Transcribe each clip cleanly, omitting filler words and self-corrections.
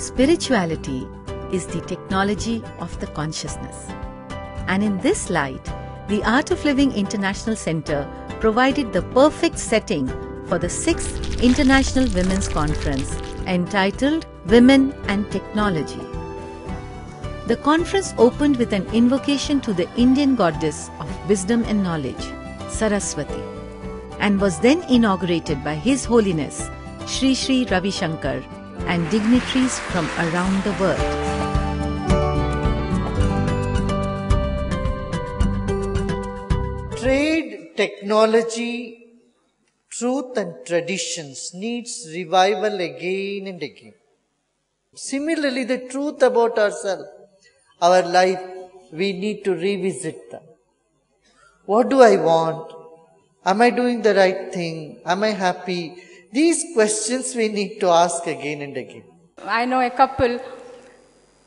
Spirituality is the technology of the consciousness. And in this light, the Art of Living International Center provided the perfect setting for the 6th International Women's Conference entitled Women and Technology. The conference opened with an invocation to the Indian goddess of wisdom and knowledge, Saraswati, and was then inaugurated by His Holiness Shri Shri Ravi Shankar and dignitaries from around the world. Trade, technology, truth and traditions needs revival again and again. Similarly, the truth about ourselves, our life, we need to revisit them. What do I want? Am I doing the right thing? Am I happy? These questions we need to ask again and again. I know a couple,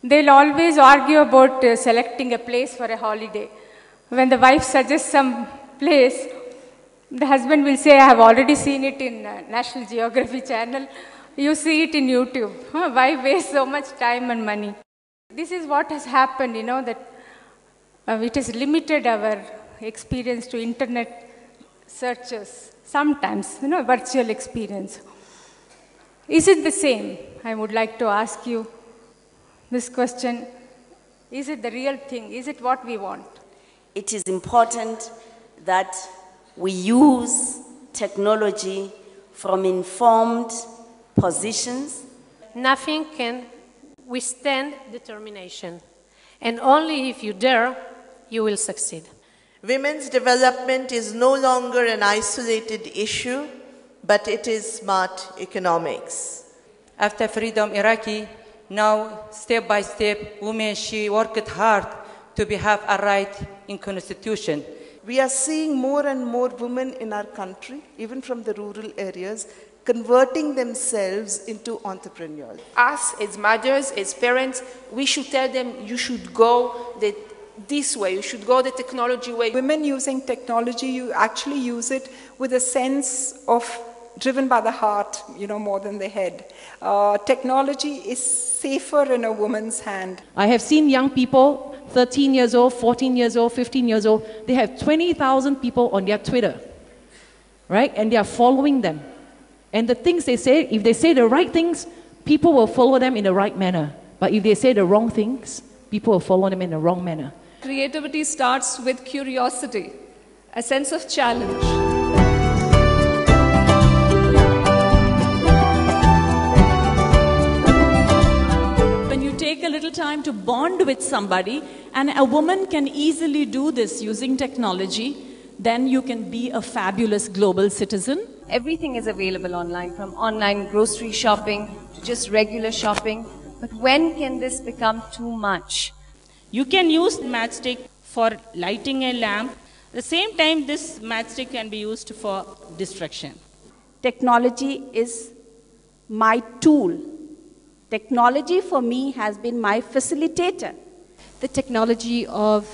they'll always argue about selecting a place for a holiday. When the wife suggests some place, the husband will say, I have already seen it in National Geography channel. You see it in YouTube. Why waste so much time and money? This is what has happened, that it has limited our experience to internet searches. Sometimes, virtual experience. Is it the same? I would like to ask you this question. Is it the real thing? Is it what we want? It is important that we use technology from informed positions. Nothing can withstand determination. And only if you dare, you will succeed. Women's development is no longer an isolated issue, but it is smart economics. After freedom Iraqi, now step by step, women, she worked hard to have a right in constitution. We are seeing more and more women in our country, even from the rural areas, converting themselves into entrepreneurs. Us, as mothers, as parents, we should tell them, you should go this way, you should go the technology way. Women using technology, you actually use it with a sense of driven by the heart, more than the head. Technology is safer in a woman's hand. I have seen young people, 13 years old, 14 years old, 15 years old, they have 20,000 people on their Twitter, right? And they are following them. And the things they say, if they say the right things, people will follow them in the right manner. But if they say the wrong things, people will follow them in the wrong manner. Creativity starts with curiosity, a sense of challenge. When you take a little time to bond with somebody, and a woman can easily do this using technology, then you can be a fabulous global citizen. Everything is available online, from online grocery shopping to just regular shopping. But when can this become too much? You can use matchstick for lighting a lamp. At the same time, this matchstick can be used for distraction. Technology is my tool. Technology for me has been my facilitator. The technology of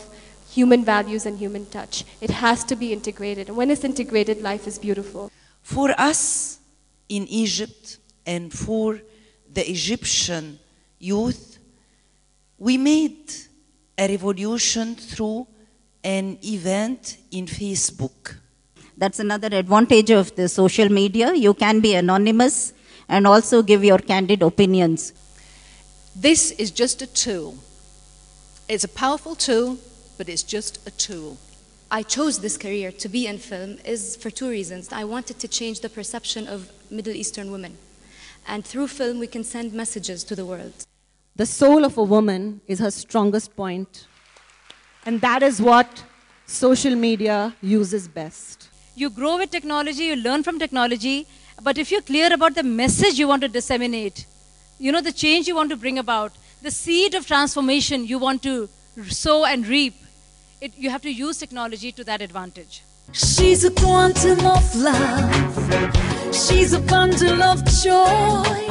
human values and human touch. It has to be integrated. And when it's integrated, life is beautiful. For us in Egypt and for the Egyptian youth, we made a revolution through an event in Facebook. That's another advantage of the social media. You can be anonymous and also give your candid opinions. This is just a tool. It's a powerful tool, but it's just a tool. I chose this career to be in film is for two reasons. I wanted to change the perception of Middle Eastern women. And through film, we can send messages to the world. The soul of a woman is her strongest point. And that is what social media uses best. You grow with technology, you learn from technology, but if you're clear about the message you want to disseminate, the change you want to bring about, the seed of transformation you want to sow and reap, you have to use technology to that advantage. She's a quantum of love. She's a bundle of joy.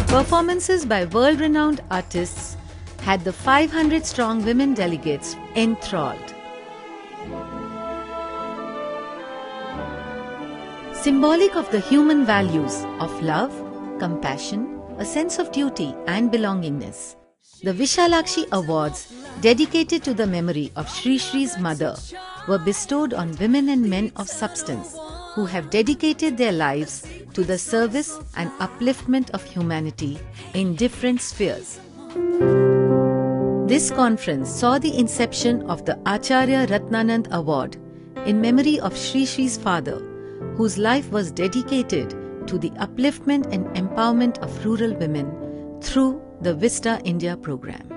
Performances by world-renowned artists had the 500-strong women delegates enthralled. Symbolic of the human values of love, compassion, a sense of duty and belongingness, the Vishalakshi Awards, dedicated to the memory of Sri Sri's mother, were bestowed on women and men of substance who have dedicated their lives to the service and upliftment of humanity in different spheres. This conference saw the inception of the Acharya Ratnanand Award in memory of Sri Sri's father, whose life was dedicated to the upliftment and empowerment of rural women through the Vista India program.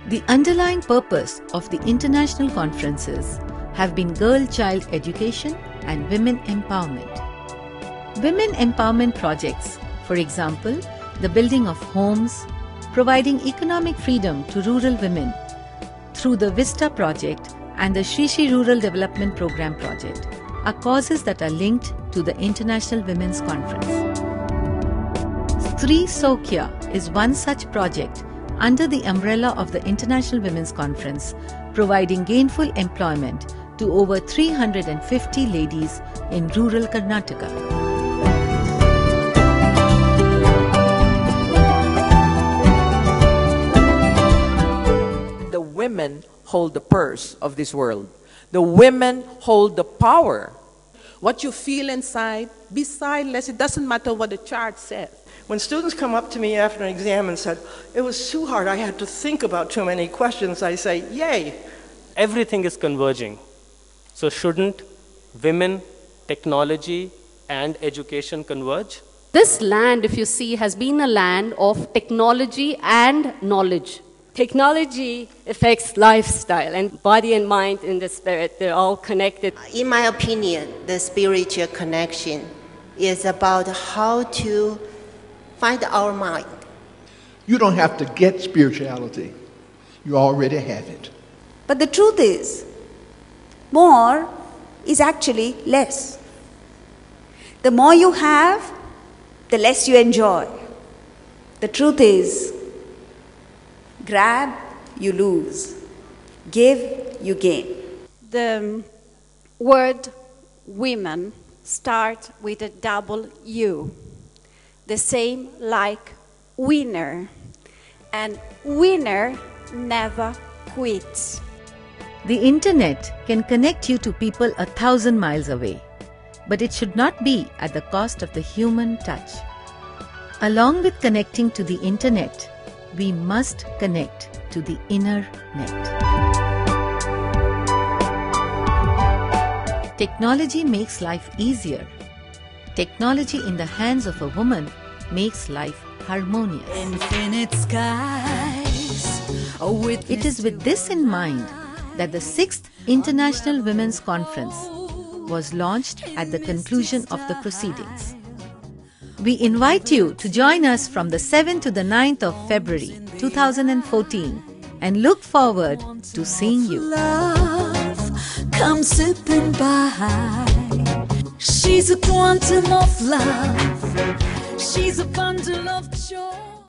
The underlying purpose of the international conferences have been girl-child education and women empowerment. Women empowerment projects, for example, the building of homes, providing economic freedom to rural women through the Vista project and the Sri Sri Rural Development Program project, are causes that are linked to the International Women's Conference. Stri Sokhya is one such project under the umbrella of the International Women's Conference, providing gainful employment to over 350 ladies in rural Karnataka. The women hold the purse of this world. The women hold the power. What you feel inside, be sightless. It doesn't matter what the chart says. When students come up to me after an exam and said, it was too hard, I had to think about too many questions, I say, yay. Everything is converging. So shouldn't women, technology, and education converge? This land, if you see, has been a land of technology and knowledge. Technology affects lifestyle and body and mind and the spirit. They're all connected. In my opinion, the spiritual connection is about how to find our mind. You don't have to get spirituality. You already have it. But the truth is, more is actually less. The more you have, the less you enjoy. The truth is, grab, you lose. Give, you gain. The word women start with a double U. The same like winner. And winner never quits. The internet can connect you to people 1,000 miles away, but it should not be at the cost of the human touch. Along with connecting to the internet, we must connect to the inner net. Technology makes life easier. Technology in the hands of a woman makes life harmonious. Infinite skies. It is with this in mind that the 6th International Women's Conference was launched at the conclusion of the proceedings. We invite you to join us from the 7th to the 9th of February 2014 and look forward to seeing you. Love, come sipping by. She's a quantum of love. She's a bundle of joy.